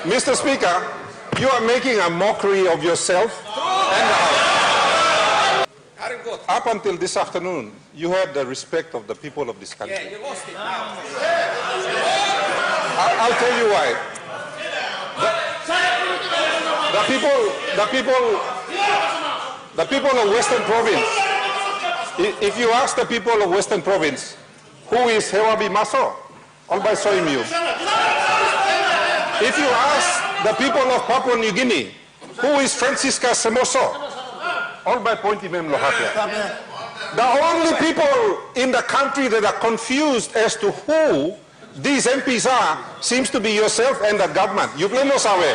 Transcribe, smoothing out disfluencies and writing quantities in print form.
Mr. Speaker, you are making a mockery of yourself and the House. Up until this afternoon, you had the respect of the people of this country. Yeah, you lost it now. I'll tell you why. The people of Western Province, if you ask the people of Western Province, who is Hewabi Maso? All by Soimyu. If you ask the people of Papua New Guinea, who is Francisca Semoso? All by Pointy Mem Lohakia. The only people in the country that are confused as to who these MPs are seems to be yourself and the government. You blame us away.